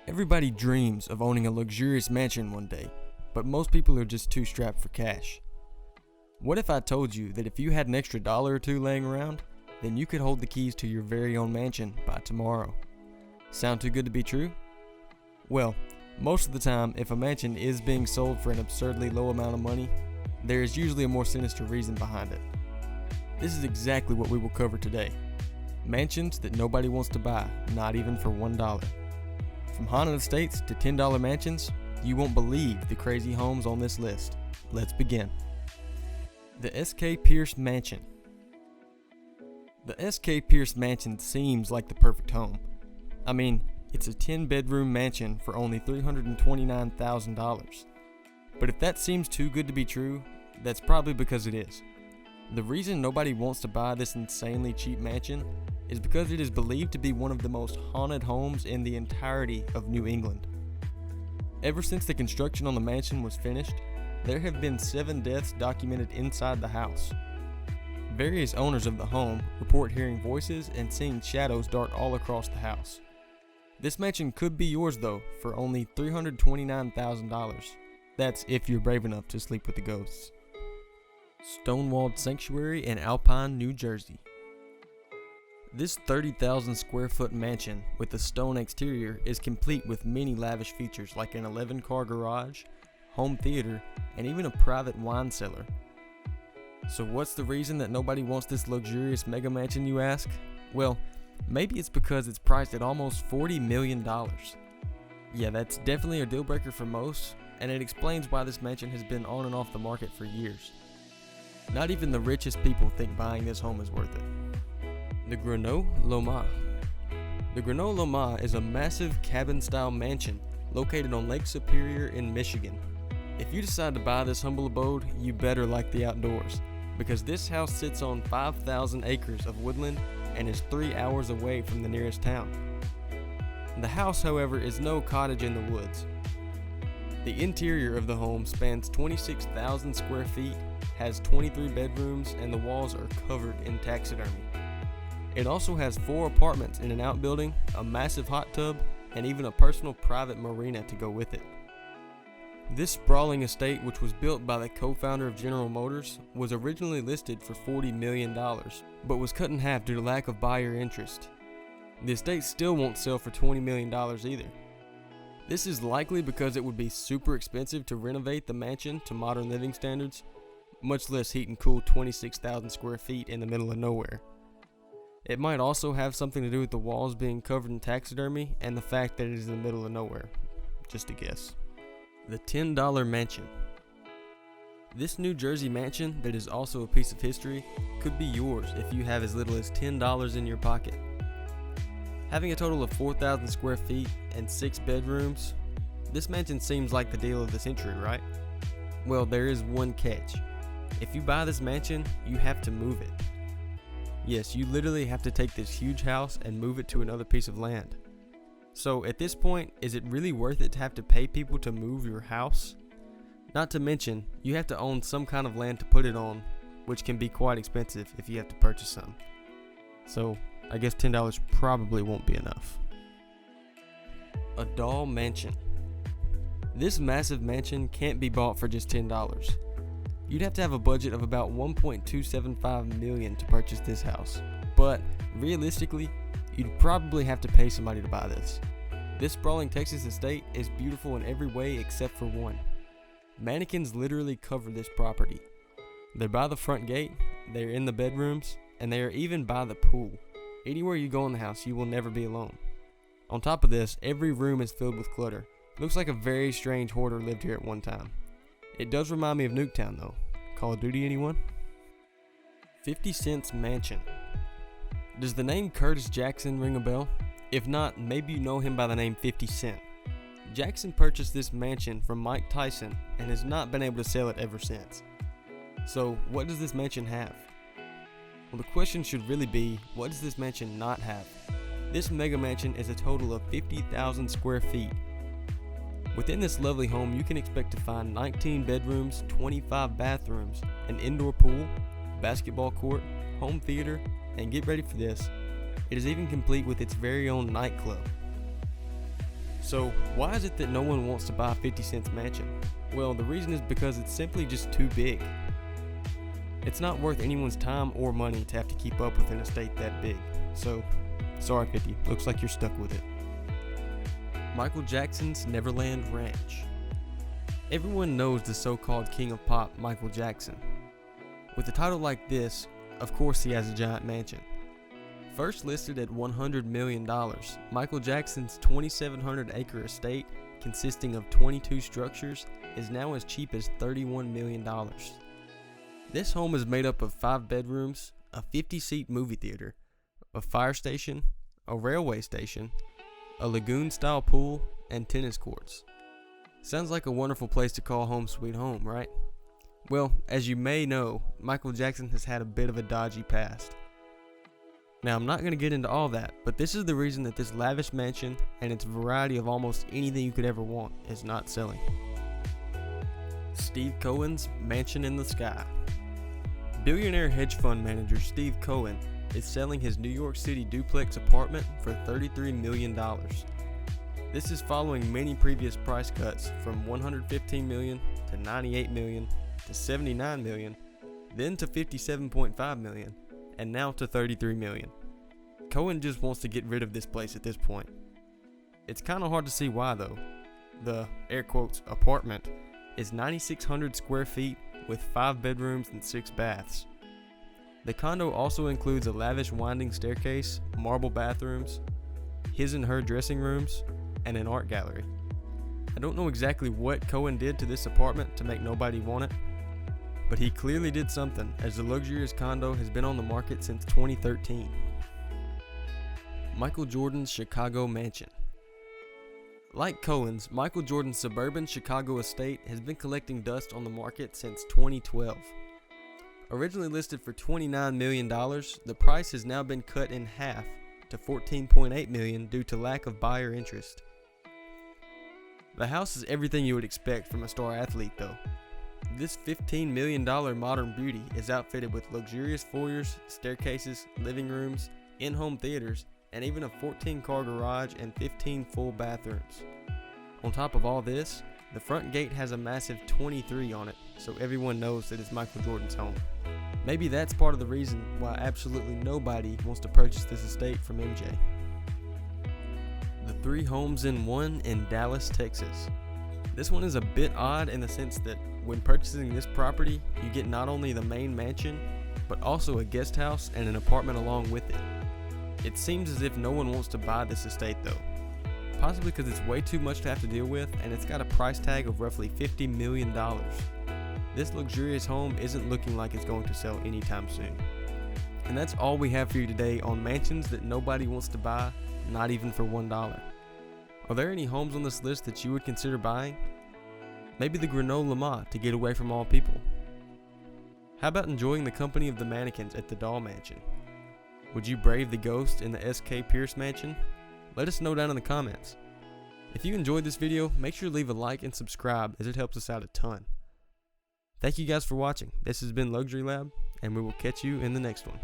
Everybody dreams of owning a luxurious mansion one day, but most people are just too strapped for cash. What if I told you that if you had an extra dollar or two laying around, then you could hold the keys to your very own mansion by tomorrow? Sound too good to be true? Well, most of the time, if a mansion is being sold for an absurdly low amount of money, there is usually a more sinister reason behind it. This is exactly what we will cover today. Mansions that nobody wants to buy, not even for $1. From haunted estates to $10 mansions, you won't believe the crazy homes on this list. Let's begin. The S.K. Pierce Mansion. The S.K. Pierce Mansion seems like the perfect home. I mean, it's a 10-bedroom mansion for only $329,000. But if that seems too good to be true, that's probably because it is. The reason nobody wants to buy this insanely cheap mansion is because it is believed to be one of the most haunted homes in the entirety of New England. Ever since the construction on the mansion was finished, there have been 7 deaths documented inside the house. Various owners of the home report hearing voices and seeing shadows dart all across the house. This mansion could be yours though for only $329,000. That's if you're brave enough to sleep with the ghosts. Stonewalled Sanctuary in Alpine, New Jersey. This 30,000 square foot mansion with a stone exterior is complete with many lavish features like an 11-car garage, home theater, and even a private wine cellar. So what's the reason that nobody wants this luxurious mega mansion, you ask? Well, maybe it's because it's priced at almost $40 million. Yeah, that's definitely a deal breaker for most, and it explains why this mansion has been on and off the market for years. Not even the richest people think buying this home is worth it. The Grenoble-Loma. The Grenoble-Loma is a massive cabin-style mansion located on Lake Superior in Michigan. If you decide to buy this humble abode, you better like the outdoors, because this house sits on 5,000 acres of woodland and is 3 hours away from the nearest town. The house, however, is no cottage in the woods. The interior of the home spans 26,000 square feet, has 23 bedrooms, and the walls are covered in taxidermy. It also has 4 apartments in an outbuilding, a massive hot tub, and even a personal private marina to go with it. This sprawling estate, which was built by the co-founder of General Motors, was originally listed for $40 million, but was cut in half due to lack of buyer interest. The estate still won't sell for $20 million either. This is likely because it would be super expensive to renovate the mansion to modern living standards, much less heat and cool 26,000 square feet in the middle of nowhere. It might also have something to do with the walls being covered in taxidermy and the fact that it is in the middle of nowhere. Just a guess. The $10 Mansion. This New Jersey mansion that is also a piece of history could be yours if you have as little as $10 in your pocket. Having a total of 4,000 square feet and 6 bedrooms, this mansion seems like the deal of the century, right? Well, there is one catch. If you buy this mansion, you have to move it. Yes, you literally have to take this huge house and move it to another piece of land. So at this point, is it really worth it to have to pay people to move your house? Not to mention, you have to own some kind of land to put it on, which can be quite expensive if you have to purchase some. So I guess $10 probably won't be enough. A Doll Mansion. This massive mansion can't be bought for just $10. You'd have to have a budget of about $1.275 million to purchase this house, but realistically, you'd probably have to pay somebody to buy this. This sprawling Texas estate is beautiful in every way except for one. Mannequins literally cover this property. They're by the front gate, they're in the bedrooms, and they are even by the pool. Anywhere you go in the house, you will never be alone. On top of this, every room is filled with clutter. Looks like a very strange hoarder lived here at one time. It does remind me of Nuketown though. Call of Duty, anyone? 50 Cent's Mansion. Does the name Curtis Jackson ring a bell? If not, maybe you know him by the name 50 Cent. Jackson purchased this mansion from Mike Tyson and has not been able to sell it ever since. So what does this mansion have? Well, the question should really be, what does this mansion not have? This mega mansion is a total of 50,000 square feet. Within this lovely home, you can expect to find 19 bedrooms, 25 bathrooms, an indoor pool, basketball court, home theater, and get ready for this, it is even complete with its very own nightclub. So why is it that no one wants to buy a 50 Cent's mansion? Well, the reason is because it's simply just too big. It's not worth anyone's time or money to have to keep up with an estate that big. So, sorry 50, looks like you're stuck with it. Michael Jackson's Neverland Ranch. Everyone knows the so-called king of pop, Michael Jackson. With a title like this, of course he has a giant mansion. First listed at $100 million, Michael Jackson's 2,700-acre estate, consisting of 22 structures, is now as cheap as $31 million. This home is made up of 5 bedrooms, a 50-seat movie theater, a fire station, a railway station, a lagoon-style pool, and tennis courts. Sounds like a wonderful place to call home sweet home, right? Well, as you may know, Michael Jackson has had a bit of a dodgy past. Now, I'm not going to get into all that, but this is the reason that this lavish mansion and its variety of almost anything you could ever want is not selling. Steve Cohen's Mansion in the Sky. Billionaire hedge fund manager Steve Cohen is selling his New York City duplex apartment for $33 million. This is following many previous price cuts from $115 million to $98 million to $79 million, then to $57.5 million, and now to $33 million. Cohen just wants to get rid of this place at this point. It's kind of hard to see why though. The, air quotes, apartment is 9,600 square feet with 5 bedrooms and 6 baths. The condo also includes a lavish winding staircase, marble bathrooms, his and her dressing rooms, and an art gallery. I don't know exactly what Cohen did to this apartment to make nobody want it, but he clearly did something, as the luxurious condo has been on the market since 2013. Michael Jordan's Chicago Mansion. Like Cohen's, Michael Jordan's suburban Chicago estate has been collecting dust on the market since 2012. Originally listed for $29 million, the price has now been cut in half to $14.8 million due to lack of buyer interest. The house is everything you would expect from a star athlete though. This $15 million modern beauty is outfitted with luxurious foyers, staircases, living rooms, in-home theaters, and even a 14-car garage and 15 full bathrooms. On top of all this, the front gate has a massive 23 on it, so everyone knows that it's Michael Jordan's home. Maybe that's part of the reason why absolutely nobody wants to purchase this estate from MJ. The 3 homes in one in Dallas, Texas. This one is a bit odd in the sense that when purchasing this property, you get not only the main mansion, but also a guest house and an apartment along with it. It seems as if no one wants to buy this estate though, possibly because it's way too much to have to deal with and it's got a price tag of roughly $50 million. This luxurious home isn't looking like it's going to sell anytime soon. And that's all we have for you today on mansions that nobody wants to buy, not even for $1. Are there any homes on this list that you would consider buying? Maybe the granola ma to get away from all people. How about enjoying the company of the mannequins at the doll mansion? Would you brave the ghost in the S.K. Pierce mansion? Let us know down in the comments. If you enjoyed this video, make sure to leave a like and subscribe as it helps us out a ton. Thank you guys for watching. This has been Luxury Lab, and we will catch you in the next one.